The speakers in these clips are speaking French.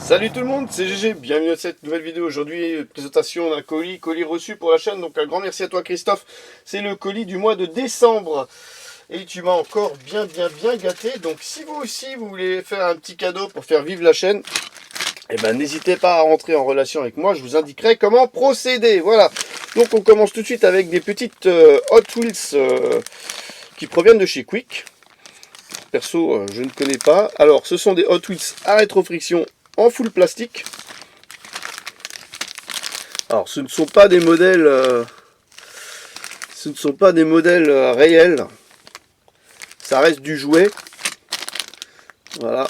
Salut tout le monde, c'est GG, bienvenue à cette nouvelle vidéo. Aujourd'hui, présentation d'un colis reçu pour la chaîne. Donc un grand merci à toi Christophe, c'est le colis du mois de décembre. Et tu m'as encore bien gâté. Donc si vous aussi vous voulez faire un petit cadeau pour faire vivre la chaîne, eh ben n'hésitez pas à rentrer en relation avec moi, je vous indiquerai comment procéder. Voilà, donc on commence tout de suite avec des petites Hot Wheels qui proviennent de chez Quick. Perso, je ne connais pas. Alors ce sont des Hot Wheels à rétrofriction en full plastique. Alors ce ne sont pas des modèles réels, ça reste du jouet. Voilà,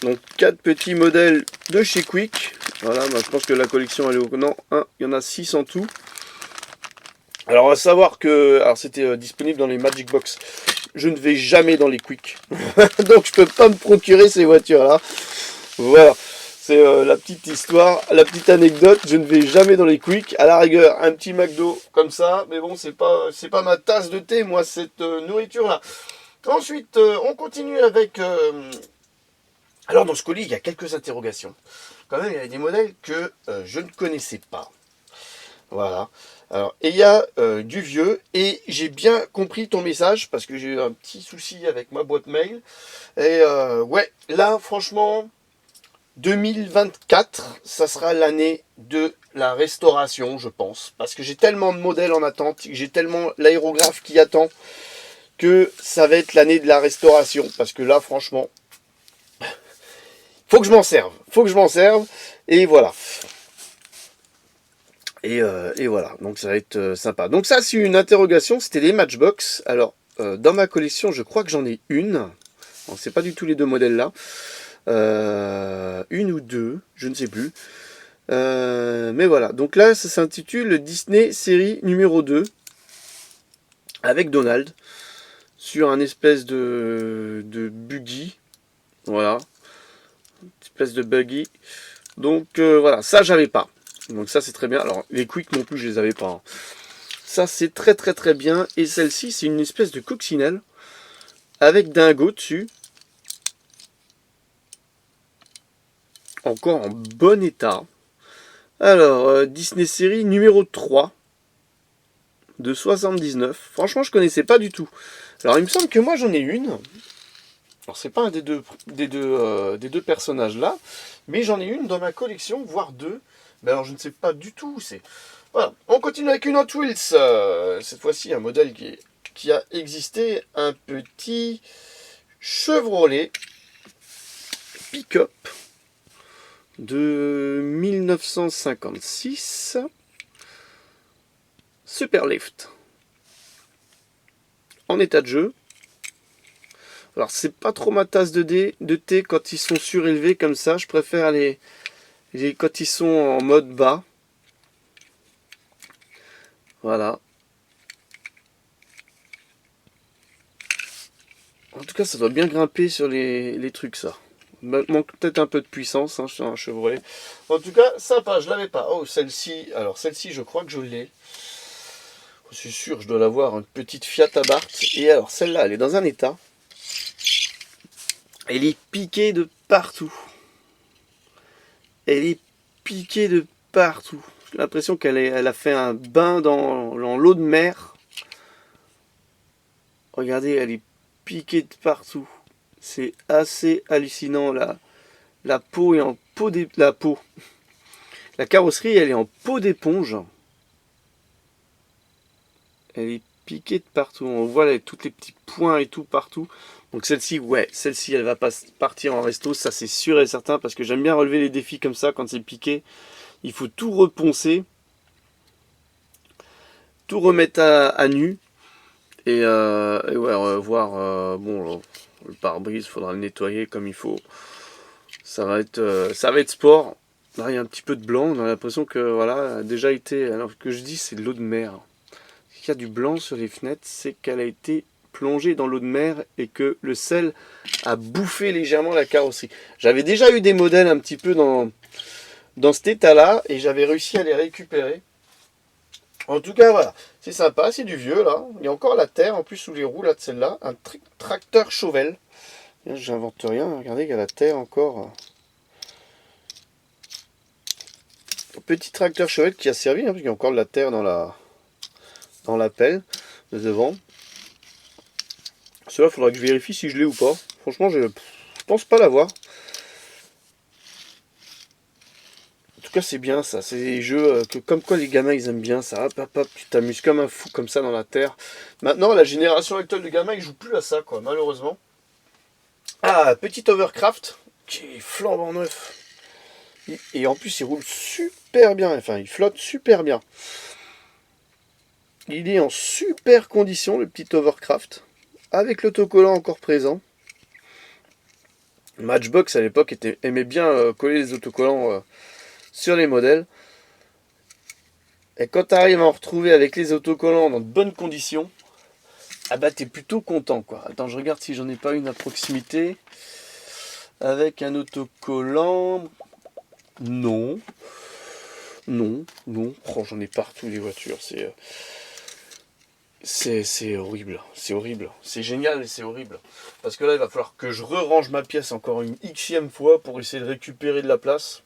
donc 4 petits modèles de chez Quick. Voilà, je pense que la collection elle est au non, il y en a 6 en tout. Alors à savoir que c'était disponible dans les Magic Box. Je ne vais jamais dans les Quick, donc je peux pas me procurer ces voitures là. Voilà, c'est la petite histoire, la petite anecdote. Je ne vais jamais dans les Quick. À la rigueur, un petit McDo comme ça, mais bon, c'est pas ma tasse de thé, moi, cette nourriture là. Ensuite, on continue avec. Alors dans ce colis, il y a quelques interrogations. Quand même, il y a des modèles que je ne connaissais pas. Voilà. Alors, et il y a du vieux, et j'ai bien compris ton message parce que j'ai eu un petit souci avec ma boîte mail. Et ouais, là, franchement. 2024, ça sera l'année de la restauration, je pense. Parce que j'ai tellement de modèles en attente, j'ai tellement l'aérographe qui attend, que ça va être l'année de la restauration. Parce que là, franchement, faut que je m'en serve. Faut que je m'en serve. Et voilà. Et voilà. Donc ça va être sympa. Donc ça, c'est une interrogation. C'était les Matchbox. Alors, dans ma collection, je crois que j'en ai une. Bon, c'est pas du tout les deux modèles là. Une ou deux, je ne sais plus. Mais voilà, donc là ça s'intitule Disney série numéro 2 avec Donald sur un espèce de buggy. Voilà, une espèce de buggy. Donc voilà, ça j'avais pas. Donc ça c'est très bien. Alors les Quick non plus je les avais pas. Hein. Ça c'est très bien. Et celle-ci c'est une espèce de coccinelle avec dingo dessus. Encore en bon état. Alors, Disney série numéro 3 de 79. Franchement, je connaissais pas du tout. Alors, il me semble que moi, j'en ai une. Alors, c'est pas un des deux personnages là, mais j'en ai une dans ma collection, voire deux. Mais alors, je ne sais pas du tout où c'est. Voilà, on continue avec une Hot Wheels. Cette fois-ci, un modèle qui a existé. Un petit Chevrolet pick-up de 1956, Superlift, en état de jeu. Alors c'est pas trop ma tasse de thé quand ils sont surélevés comme ça, je préfère quand ils sont en mode bas. Voilà. En tout cas ça doit bien grimper sur les trucs ça. Manque peut-être un peu de puissance hein, sur un Chevrolet. En tout cas, sympa, je l'avais pas. Oh, celle-ci, alors celle-ci, je crois que je l'ai. Je suis sûr, je dois l'avoir, une petite Fiat Abarth. Et alors, celle-là, elle est dans un état. Elle est piquée de partout. Elle est piquée de partout. J'ai l'impression elle a fait un bain dans l'eau de mer. Regardez, elle est piquée de partout. C'est assez hallucinant là. La peau est en peau La carrosserie, elle est en peau d'éponge. Elle est piquée de partout. On voit là, tous les petits points et tout partout. Donc celle-ci, ouais, celle-ci, elle va pas partir en resto. Ça, c'est sûr et certain. Parce que j'aime bien relever les défis comme ça quand c'est piqué. Il faut tout reponcer. Tout remettre à nu. Et ouais, voir... bon, le pare-brise, il faudra le nettoyer comme il faut. Ça va être sport. Là, il y a un petit peu de blanc. On a l'impression que, voilà, a déjà été... Alors que je dis, c'est de l'eau de mer. S'il y a du blanc sur les fenêtres, c'est qu'elle a été plongée dans l'eau de mer et que le sel a bouffé légèrement la carrosserie. J'avais déjà eu des modèles un petit peu dans cet état-là et j'avais réussi à les récupérer. En tout cas, voilà, c'est sympa, c'est du vieux là. Il y a encore la terre en plus sous les roues là de celle-là. Un tracteur Chauvel. J'invente rien, regardez, il y a la terre encore. Petit tracteur chevette qui a servi, hein, parce qu'il y a encore de la terre dans la pelle de devant. Cela, il faudra que je vérifie si je l'ai ou pas. Franchement, je pense pas l'avoir. En tout cas, c'est bien ça. C'est des jeux que, comme quoi les gamins ils aiment bien ça. Hop, hop, hop, tu t'amuses comme un fou comme ça dans la terre. Maintenant, la génération actuelle de gamins, ils jouent plus à ça, quoi, malheureusement. Ah, petit Overcraft qui est flambant neuf. Et en plus, il roule super bien. Enfin, il flotte super bien. Il est en super condition, le petit Overcraft. Avec l'autocollant encore présent. Matchbox à l'époque aimait bien coller les autocollants sur les modèles. Et quand tu arrives à en retrouver avec les autocollants dans de bonnes conditions, ah bah t'es plutôt content quoi. Attends, je regarde si j'en ai pas une à proximité. Avec un autocollant. Non. Non, non. Oh, j'en ai partout les voitures. C'est horrible. C'est horrible. C'est génial et c'est horrible. Parce que là, il va falloir que je re-range ma pièce encore une xème fois pour essayer de récupérer de la place.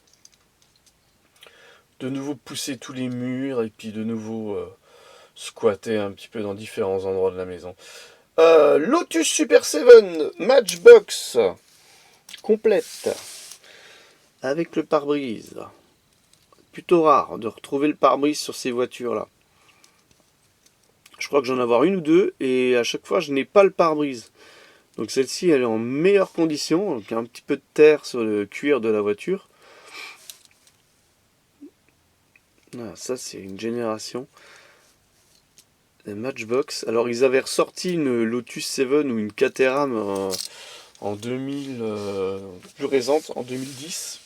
De nouveau pousser tous les murs et puis de nouveau squatter un petit peu dans différents endroits de la maison. Lotus Super 7 Matchbox complète avec le pare-brise. Plutôt rare de retrouver le pare-brise sur ces voitures là. Je crois que j'en ai avoir une ou deux et à chaque fois je n'ai pas le pare-brise. Donc celle-ci elle est en meilleure condition, donc il y a un petit peu de terre sur le cuir de la voiture. Ah, ça c'est une génération. Les Matchbox. Alors ils avaient ressorti une Lotus 7 ou une Caterham en 2000, plus récente, en 2010.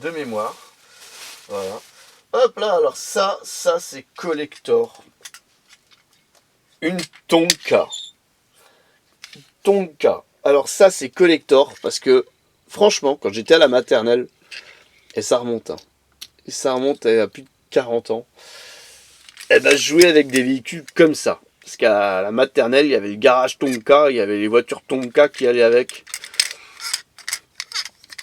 De mémoire. Voilà. Hop là, alors ça c'est collector. Une Tonka. Tonka. Alors ça c'est collector parce que franchement, quand j'étais à la maternelle, et ça remonte, hein, et ça remonte à plus de 40 ans, et ben je jouais avec des véhicules comme ça. Parce qu'à la maternelle, il y avait le garage Tonka, il y avait les voitures Tonka qui allaient avec.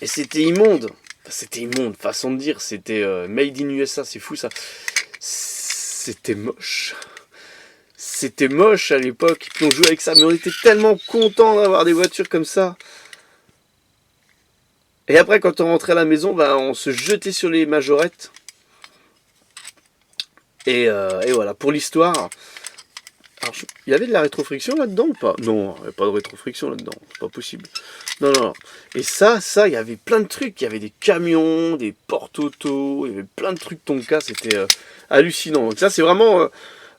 Et c'était immonde. C'était immonde, façon de dire. C'était made in USA, c'est fou ça. C'était moche. C'était moche à l'époque. Puis on jouait avec ça, mais on était tellement contents d'avoir des voitures comme ça. Et après, quand on rentrait à la maison, ben, on se jetait sur les majorettes. Et voilà, pour l'histoire. Il y avait de la rétrofriction là-dedans ou pas? Non, il n'y avait pas de rétrofriction là-dedans. C'est pas possible. Non, non, non. Et ça, il y avait plein de trucs. Il y avait des camions, des porte-autos, il y avait plein de trucs Tonka. C'était hallucinant. Donc ça, c'est vraiment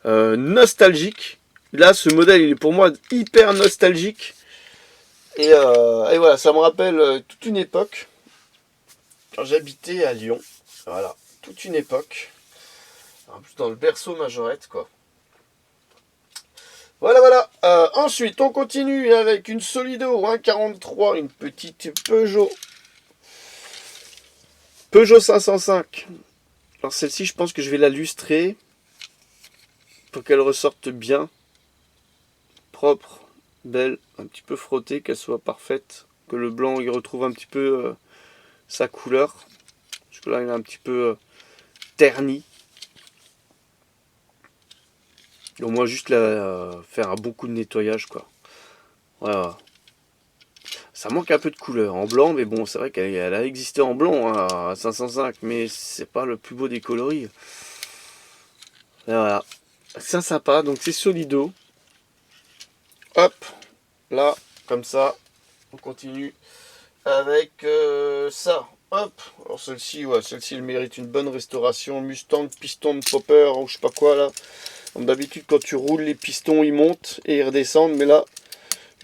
nostalgique. Là, ce modèle, il est pour moi hyper nostalgique. Et voilà, ça me rappelle toute une époque. Quand j'habitais à Lyon. Voilà, toute une époque. En plus, dans le berceau majorette, quoi. Voilà, voilà. Ensuite, on continue avec une Solido 1.43, une petite Peugeot. Peugeot 505. Alors celle-ci, je pense que je vais la lustrer pour qu'elle ressorte bien, propre, belle, un petit peu frottée, qu'elle soit parfaite, que le blanc il retrouve un petit peu sa couleur. Parce que là, il est un petit peu terni. Au moins juste faire un bon coup de nettoyage quoi. Voilà. Ça manque un peu de couleur en blanc, mais bon, c'est vrai qu'elle a existé en blanc hein, à 505, mais c'est pas le plus beau des coloris. Et voilà. C'est sympa, donc c'est Solido. Hop, là, comme ça, on continue avec ça. Hop, alors celle-ci, ouais, celle-ci elle mérite une bonne restauration. Mustang, piston de popper, ou je sais pas quoi là. D'habitude, quand tu roules, les pistons ils montent et ils redescendent, mais là,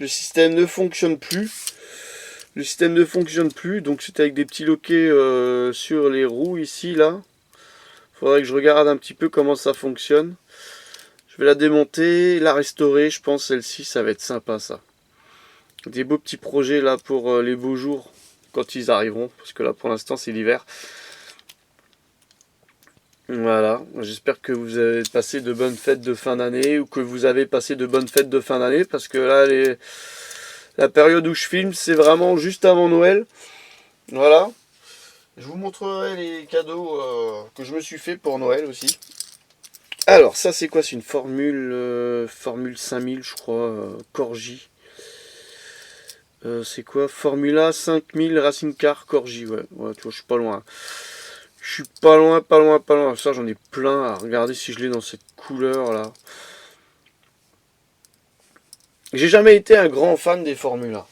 le système ne fonctionne plus. Le système ne fonctionne plus, donc c'est avec des petits loquets sur les roues ici, là. Faudrait que je regarde un petit peu comment ça fonctionne. Je vais la démonter, la restaurer, je pense celle-ci, ça va être sympa ça. Des beaux petits projets là pour les beaux jours, quand ils arriveront, parce que là pour l'instant c'est l'hiver. Voilà, j'espère que vous avez passé de bonnes fêtes de fin d'année ou que vous avez passé de bonnes fêtes de fin d'année parce que là, la période où je filme, c'est vraiment juste avant Noël. Voilà. Je vous montrerai les cadeaux que je me suis fait pour Noël aussi. Alors, ça c'est quoi? C'est une Formule 5000, je crois, Corgi. C'est quoi? Formula 5000 Racing Car Corgi, ouais. Ouais, tu vois, je suis pas loin. Je suis pas loin, pas loin, pas loin. Ça, j'en ai plein à regarder si je l'ai dans cette couleur là. J'ai jamais été un grand fan des Formula.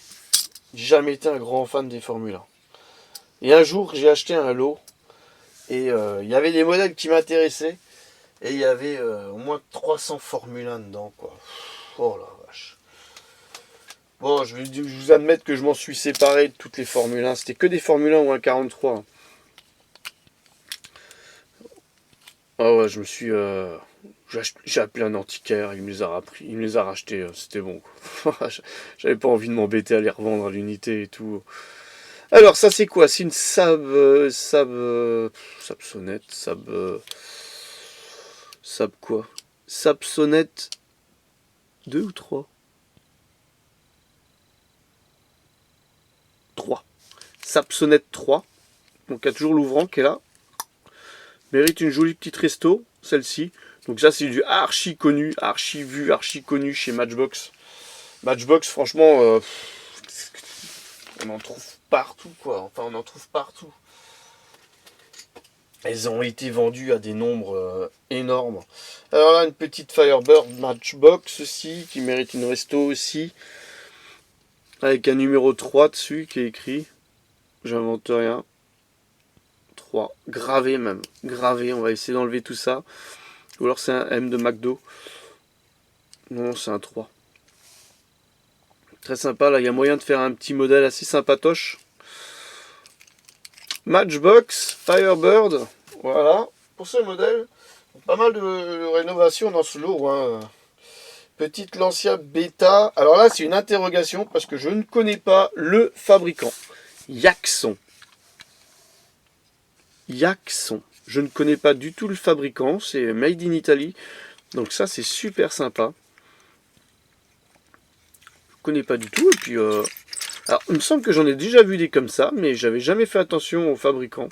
J'ai jamais été un grand fan des Formula. Et un jour, j'ai acheté un lot. Et il y avait des modèles qui m'intéressaient. Et il y avait au moins 300 Formule 1 dedans, quoi. Oh la vache. Bon, je vais vous admettre que je m'en suis séparé de toutes les Formule 1. C'était que des Formule 1 ou un 43. Ah ouais, je me suis... j'ai appelé un antiquaire, il me les a rappris, il me les a rachetés, c'était bon, quoi. J'avais pas envie de m'embêter à les revendre à l'unité et tout. Alors, ça c'est quoi? C'est une Sabsonnette, Sab quoi? Sabsonnette 2 ou 3? 3. Sabsonnette 3. Donc il y a toujours l'ouvrant qui est là. Mérite une jolie petite resto, celle-ci. Donc ça c'est du archi connu, archi vu, archi connu chez Matchbox. Matchbox, franchement, on en trouve partout, quoi. Enfin, on en trouve partout. Elles ont été vendues à des nombres énormes. Alors là, une petite Firebird Matchbox aussi, qui mérite une resto aussi. Avec un numéro 3 dessus qui est écrit. J'invente rien. 3. Gravé même. Gravé, on va essayer d'enlever tout ça. Ou alors c'est un M de McDo. Non, c'est un 3. Très sympa, là, il y a moyen de faire un petit modèle assez sympatoche. Matchbox, Firebird, voilà, pour ce modèle. Pas mal de rénovation dans ce lot. Hein. Petite Lancia Beta. Alors là, c'est une interrogation parce que je ne connais pas le fabricant. Yaxon. Yaxon. Je ne connais pas du tout le fabricant. C'est Made in Italy. Donc ça, c'est super sympa. Je ne connais pas du tout. Et puis, alors, il me semble que j'en ai déjà vu des comme ça, mais j'avais jamais fait attention au fabricant.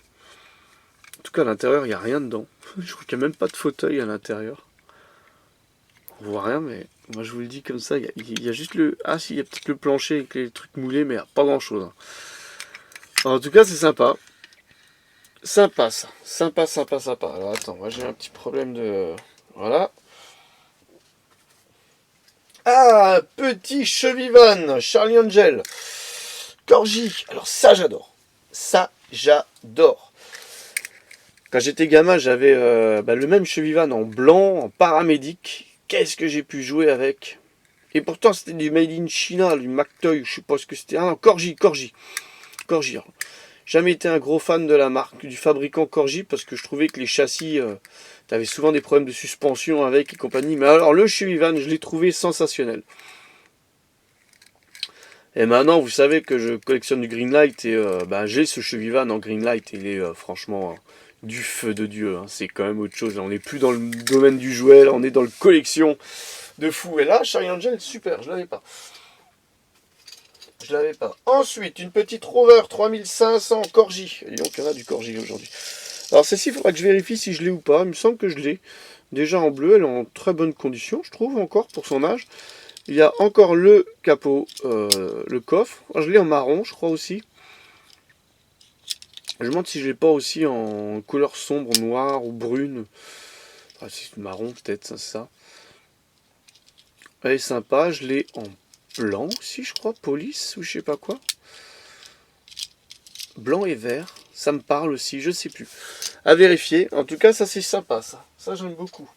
En tout cas, à l'intérieur, il n'y a rien dedans. Je crois qu'il n'y a même pas de fauteuil à l'intérieur. On voit rien, mais moi je vous le dis comme ça, il y a juste le... Ah si, il y a peut-être le plancher avec les trucs moulés, mais il n'y a pas grand-chose. Hein. En tout cas, c'est sympa. Sympa, ça. Sympa, sympa, sympa. Alors attends, moi j'ai un petit problème de... Voilà. Ah, petit Chevivan, Charlie Angel. Corgi. Alors ça, j'adore. Ça, j'adore. Quand j'étais gamin, j'avais le même Chevivan en blanc, en paramédic. Qu'est-ce que j'ai pu jouer avec? Et pourtant, c'était du Made in China, du McToy, je sais pas ce que c'était. Ah, Corgi. Jamais été un gros fan de la marque, du fabricant Corgi, parce que je trouvais que les châssis, t'avais souvent des problèmes de suspension avec et compagnie. Mais alors, le Chevivan, je l'ai trouvé sensationnel. Et maintenant, vous savez que je collectionne du Greenlight et j'ai ce Chevivan en Greenlight et il est franchement du feu de Dieu. Hein. C'est quand même autre chose. On n'est plus dans le domaine du jouet, là, on est dans le collection de fou. Et là, Charlie Angel, super, je l'avais pas. Je l'avais pas. Ensuite, une petite Rover 3500 Corgi. Et donc, il y en a du Corgi aujourd'hui. Alors, celle-ci, il faudra que je vérifie si je l'ai ou pas. Il me semble que je l'ai. Déjà en bleu, elle est en très bonne condition, je trouve, encore pour son âge. Il y a encore le capot, le coffre. Je l'ai en marron, je crois aussi. Je me demande si je l'ai pas aussi en couleur sombre, noire ou brune. Ah, c'est marron peut-être, c'est ça. Elle est sympa. Je l'ai en blanc aussi, je crois. Police ou je sais pas quoi. Blanc et vert. Ça me parle aussi, je sais plus. À vérifier. En tout cas, ça c'est sympa, ça. Ça, j'aime beaucoup.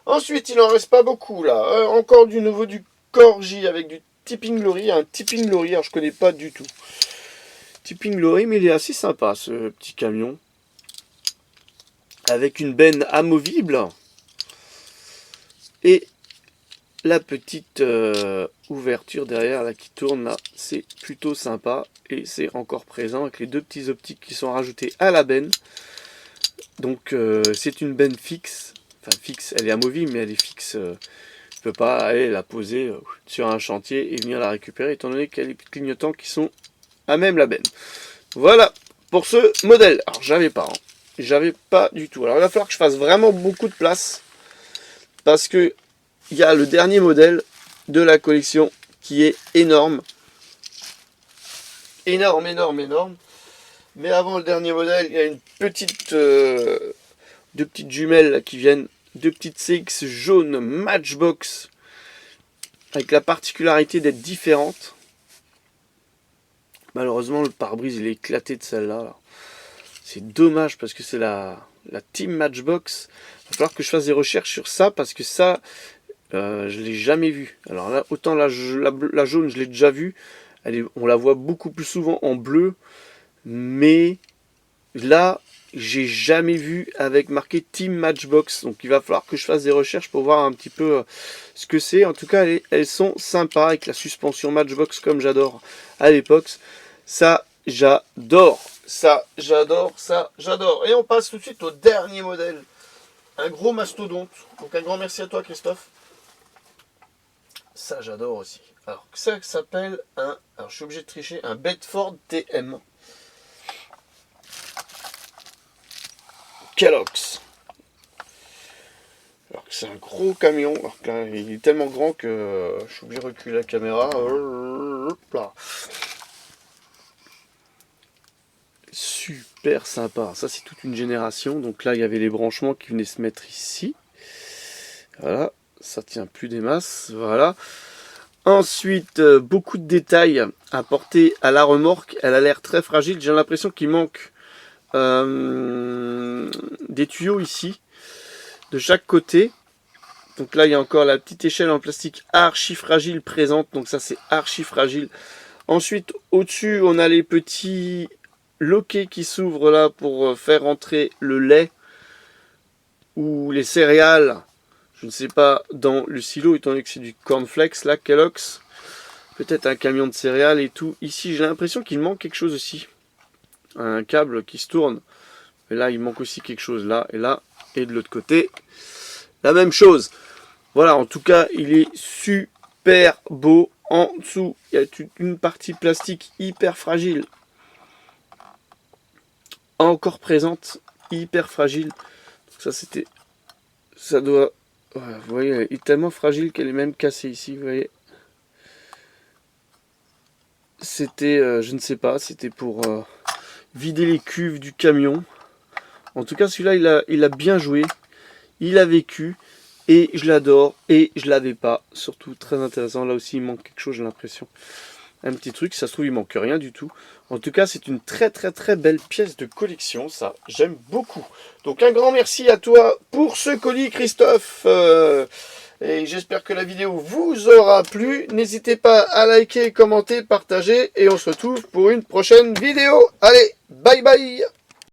Ensuite, il en reste pas beaucoup là. Encore du nouveau du Corgi avec du Tipping Lorry. Un Tipping Lorry, alors je connais pas du tout. Tipping Lorry, mais il est assez sympa ce petit camion. Avec une benne amovible. Et la petite ouverture derrière là qui tourne là, c'est plutôt sympa. Et c'est encore présent avec les deux petits optiques qui sont rajoutés à la benne. Donc c'est une benne fixe. Enfin fixe, elle est amovible mais elle est fixe. Je ne peux pas aller la poser sur un chantier et venir la récupérer étant donné qu'il y a les clignotant qui sont à même la benne. Voilà pour ce modèle. Alors j'avais pas, hein. J'avais pas du tout. Alors il va falloir que je fasse vraiment beaucoup de place, parce que il y a le dernier modèle de la collection qui est énorme. Énorme, énorme, énorme. Mais avant le dernier modèle, il y a une petite, deux petites jumelles là, qui viennent, deux petites CX jaunes Matchbox, avec la particularité d'être différentes. Malheureusement, le pare-brise il est éclaté de celle-là. C'est dommage parce que c'est la Team Matchbox. Il va falloir que je fasse des recherches sur ça, parce que ça, je l'ai jamais vu. Alors là, autant la jaune, je l'ai déjà vue. On la voit beaucoup plus souvent en bleu. Mais là, j'ai jamais vu avec marqué Team Matchbox. Donc il va falloir que je fasse des recherches pour voir un petit peu ce que c'est. En tout cas, elles sont sympas avec la suspension Matchbox comme j'adore à l'époque. Ça, j'adore. Ça, j'adore. Ça, j'adore. Et on passe tout de suite au dernier modèle. Un gros mastodonte. Donc un grand merci à toi, Christophe. Ça, j'adore aussi. Alors, ça s'appelle un... Alors, je suis obligé de tricher. Un Bedford TM. Kellogg's. Alors que c'est un gros camion. Alors que là, il est tellement grand que je suis obligé de reculer la caméra. Hop là. Super sympa. Ça, c'est toute une génération. Donc là, il y avait les branchements qui venaient se mettre ici. Voilà. Ça tient plus des masses. Voilà. Ensuite, beaucoup de détails apportés à la remorque. Elle a l'air très fragile. J'ai l'impression qu'il manque des tuyaux ici, de chaque côté. Donc là, il y a encore la petite échelle en plastique archi fragile présente. Donc ça, c'est archi fragile. Ensuite, au-dessus, on a les petits loquets qui s'ouvrent là pour faire entrer le lait ou les céréales, je ne sais pas, dans le silo, étant donné que c'est du cornflakes là, Kellogg's. Peut-être un camion de céréales et tout. Ici, j'ai l'impression qu'il manque quelque chose aussi. Un câble qui se tourne. Et là, il manque aussi quelque chose là et là. Et de l'autre côté, la même chose. Voilà, en tout cas, il est super beau. En dessous, il y a une partie plastique hyper fragile. Encore présente, hyper fragile. Donc ça, c'était... Ça doit... Ouais, vous voyez, elle est tellement fragile qu'elle est même cassée ici, vous voyez. C'était, je ne sais pas, c'était pour vider les cuves du camion. En tout cas, celui-là, il a bien joué. Il a vécu. Et je l'adore. Et je l'avais pas. Surtout, très intéressant. Là aussi, il manque quelque chose, j'ai l'impression. Un petit truc. Ça se trouve, il manque rien du tout. En tout cas, c'est une très, très, très belle pièce de collection. Ça, j'aime beaucoup. Donc, un grand merci à toi pour ce colis, Christophe. Et j'espère que la vidéo vous aura plu. N'hésitez pas à liker, commenter, partager. Et on se retrouve pour une prochaine vidéo. Allez, bye bye!